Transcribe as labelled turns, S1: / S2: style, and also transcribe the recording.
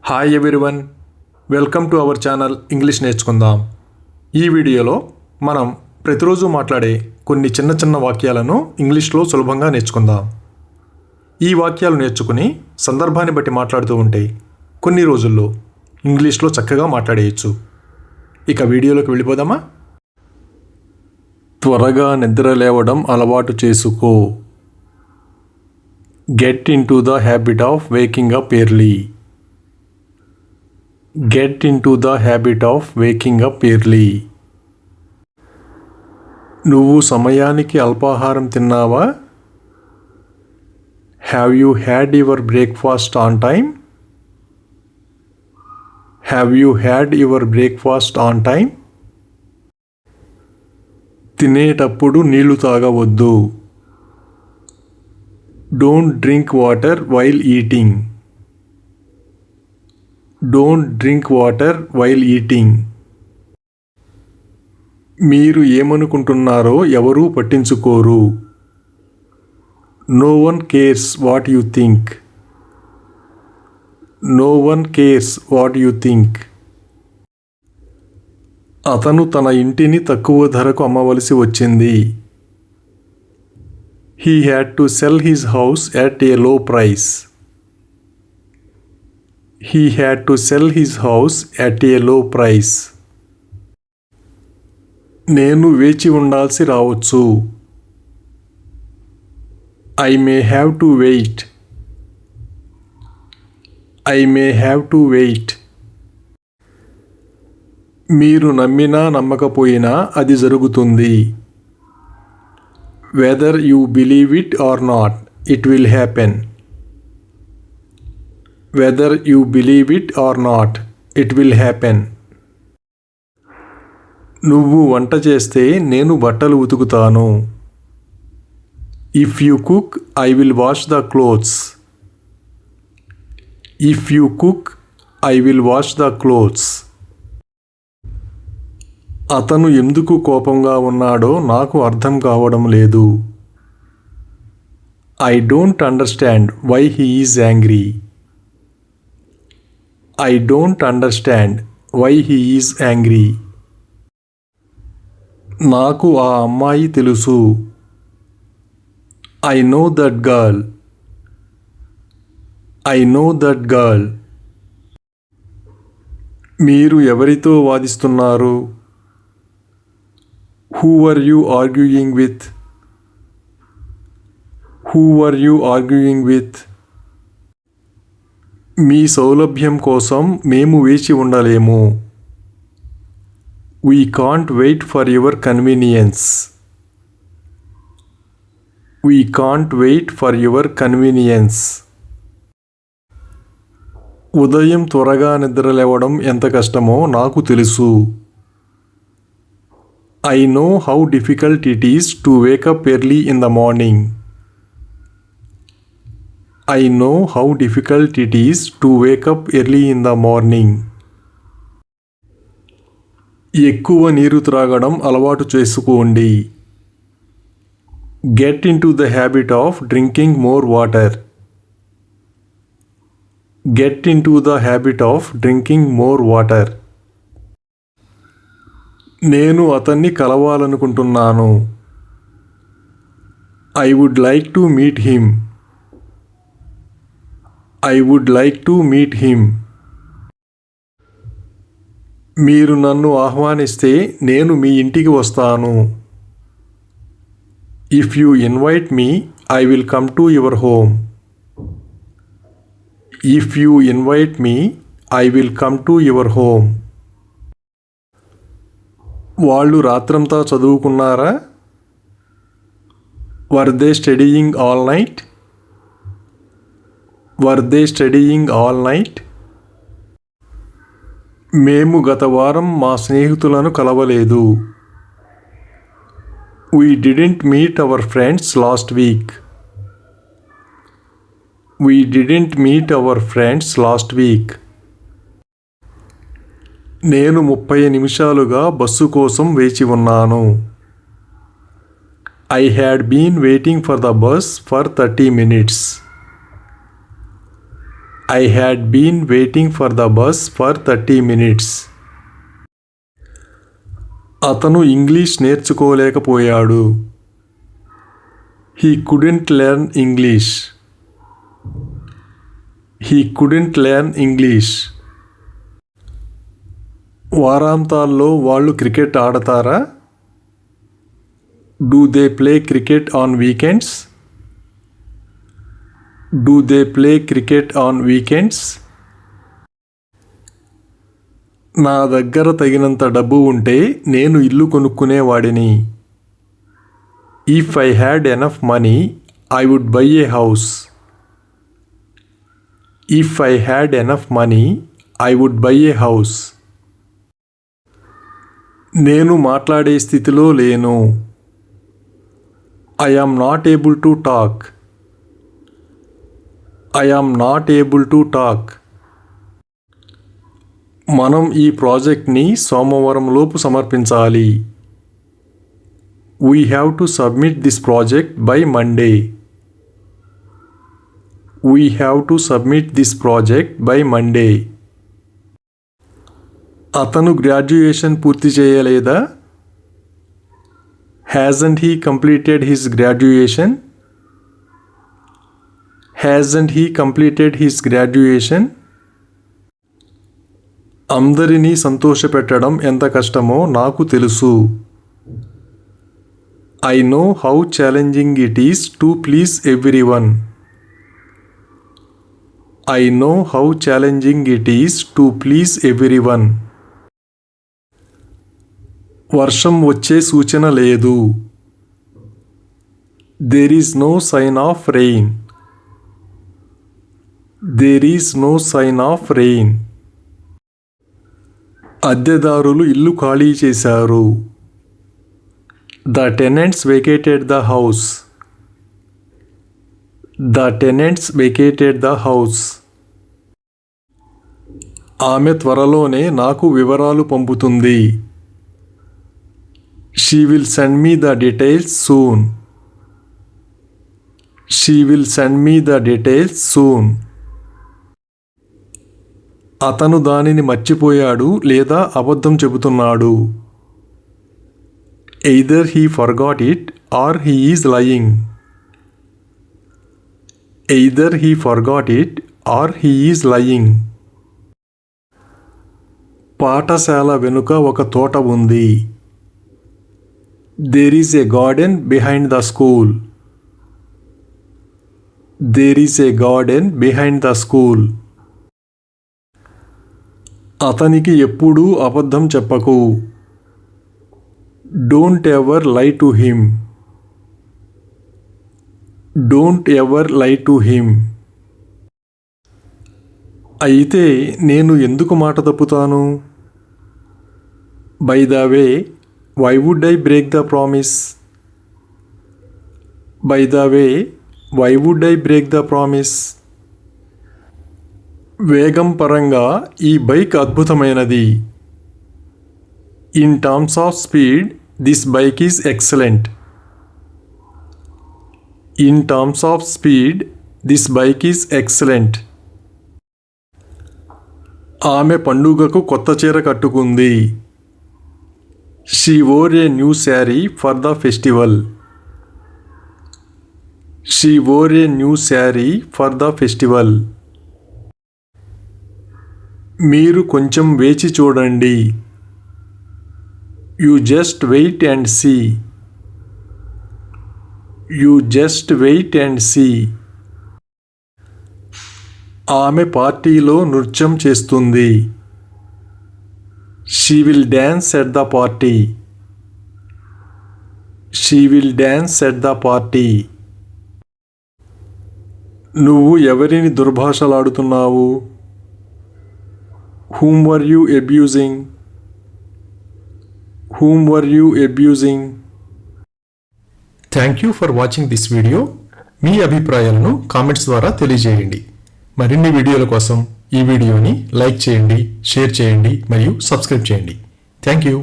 S1: Hi everyone, welcome to our channel English నేర్చుకుందాం. ఈ వీడియోలో మనం ప్రతిరోజు మాట్లాడే కొన్ని చిన్న చిన్న వాక్యాలను ఇంగ్లీష్లో సులభంగా నేర్చుకుందాం. ఈ వాక్యాలు నేర్చుకుని సందర్భాన్ని బట్టి మాట్లాడుతూ ఉంటే కొన్ని రోజుల్లో ఇంగ్లీష్లో చక్కగా మాట్లాడేయచ్చు. ఇక వీడియోలోకి వెళ్ళిపోదామా? త్వరగా నిద్ర లేవడం అలవాటు చేసుకో. Get in to the habit of waking up early. Get into the habit of waking up early. నువ్వు సమయానికి అల్పాహారం తిన్నావా? Have you had your breakfast on time? Have you had your breakfast on time? తినేటప్పుడు నీళ్లు తాగవద్దు. Don't drink water while eating. Don't drink water while eating. మీరు ఏమనుకుంటున్నారో ఎవరూ పట్టించుకోరు. No one cares what you think. No one cares what you think. అతను తన ఇంటిని తక్కువ ధరకు అమ్మవలసి వచ్చింది. He had to sell his house at a low price. He had to sell his house at a low price. నేను వేచి ఉండాల్సి రావచ్చు. I may have to wait. I may have to wait. మీరు నమ్మినా నమ్మకపోయినా అది జరుగుతుంది. Whether you believe it or not, it will happen. Whether you believe it or not, it will happen. నువ్వు వంట చేస్తే నేను బట్టలు ఉతుకుతాను. If you cook, I will wash the clothes. If you cook, I will wash the clothes. అతను ఎందుకు కోపంగా ఉన్నాడో నాకు అర్థం కావడం లేదు. I don't understand why he is angry. I don't understand why he is angry. నాకు ఆ అమ్మాయి తెలుసు. I know that girl. I know that girl. మీరు ఎవరితో వాదిస్తున్నారు? Who are you arguing with? Who are you arguing with? మీ సౌలభ్యం కోసం మేము వేచి ఉండలేము. We can't wait for your convenience. We can't wait for your convenience. ఉదయం త్వరగా నిద్రలేవడం ఎంత కష్టమో నాకు తెలుసు. I know how difficult it is to wake up early in the morning. I know how difficult it is to wake up early in the morning. ఎక్కువ నీరు త్రాగడం అలవాటు చేసుకోండి. Get into the habit of drinking more water. Get into the habit of drinking more water. నేను అతన్ని కలవాలనుకుంటున్నాను. I would like to meet him. I would like to meet him. మీరు నన్ను ఆహ్వానిస్తే నేను మీ ఇంటికి వస్తాను. If you invite me, I will come to your home. If you invite me, I will come to your home. వాళ్ళు రాత్రంతా చదువుకున్నారా? Were they studying all night? Were they studying all night? మేము గత వారం మా స్నేహితులను కలవలేదు. We didn't meet our friends last week. We didn't meet our friends last week. నేను 30 నిమిషాలుగా bus కోసం వేచి ఉన్నాను. I had been waiting for the bus for 30 minutes. I had been waiting for the bus for 30 minutes. అతను English నేర్చుకోలేకపోయాడు. He couldn't learn English. He couldn't learn English. వారాంతాల్లో వాళ్ళు cricket ఆడతారా? Do they play cricket on weekends? Do they play cricket on weekends? నా దగ్గర తగినంత డబ్బు ఉంటే నేను ఇల్లు కొనుక్కునేవాడిని. If I had enough money, I would buy a house. If I had enough money, I would buy a house. నేను మాట్లాడే స్థితిలో లేను. I am not able to talk. I am not able to talk. మనం ఈ ప్రాజెక్ట్ని సోమవారం లోపు సమర్పించాలి. We have to submit this project by Monday. We have to submit this project by Monday. అతను గ్రాడ్యుయేషన్ పూర్తి చేయలేదా? Hasn't he completed his graduation? Hasn't he completed his graduation? అందరినీ సంతోషపెట్టడం ఎంత కష్టమో నాకు తెలుసు. I know how challenging it is to please everyone. I know how challenging it is to please everyone. వర్షం వచ్చే సూచన లేదు. There is no sign of rain. There is no sign of rain. అద్దెదారులు ఇల్లు ఖాళీ చేశారు. The tenants vacated the house. The tenants vacated the house. ఆమె త్వరలోనే నాకు వివరాలు పంపుతుంది. She will send me the details soon. She will send me the details soon. అతను దానిని మర్చిపోయాడు లేదా అబద్ధం చెబుతున్నాడు. Either he forgot it or he is lying. Either he forgot it or he is lying. పాఠశాల వెనుక ఒక తోట ఉంది. There is a garden behind the school. There is a garden behind the school. అతనికి ఎప్పుడూ అబద్ధం చెప్పకు. Don't ever lie to him. Don't ever lie to him. అయితే నేను ఎందుకు మాట తప్పుతాను? By the way, why would I break the promise? By the way, why would I break the promise? వేగం పరంగా ఈ బైక్ అద్భుతమైనది. In terms of speed, this bike is excellent. In terms of speed, this bike is excellent. ఆమె పండుగకు కొత్త చీర కట్టుకుంది. She wore a new saree for the festival. She wore a new saree for the festival. మీరు కొంచెం వేచి చూడండి. You just wait and see. You just wait and see. ఆమె పార్టీలో నృత్యం చేస్తుంది. She will dance at the party. She will dance at the party. నువ్వు ఎవరిని దుర్భాషలాడుతున్నావు? Whom were you abusing? Whom were you abusing? Thank you for watching this video. మీ అభిప్రాయాలను comments ద్వారా తెలియజేయండి. మరిన్ని వీడియోల కోసం ఈ వీడియోని లైక్ చేయండి, షేర్ చేయండి మరియు సబ్స్క్రైబ్ చేయండి. Thank you.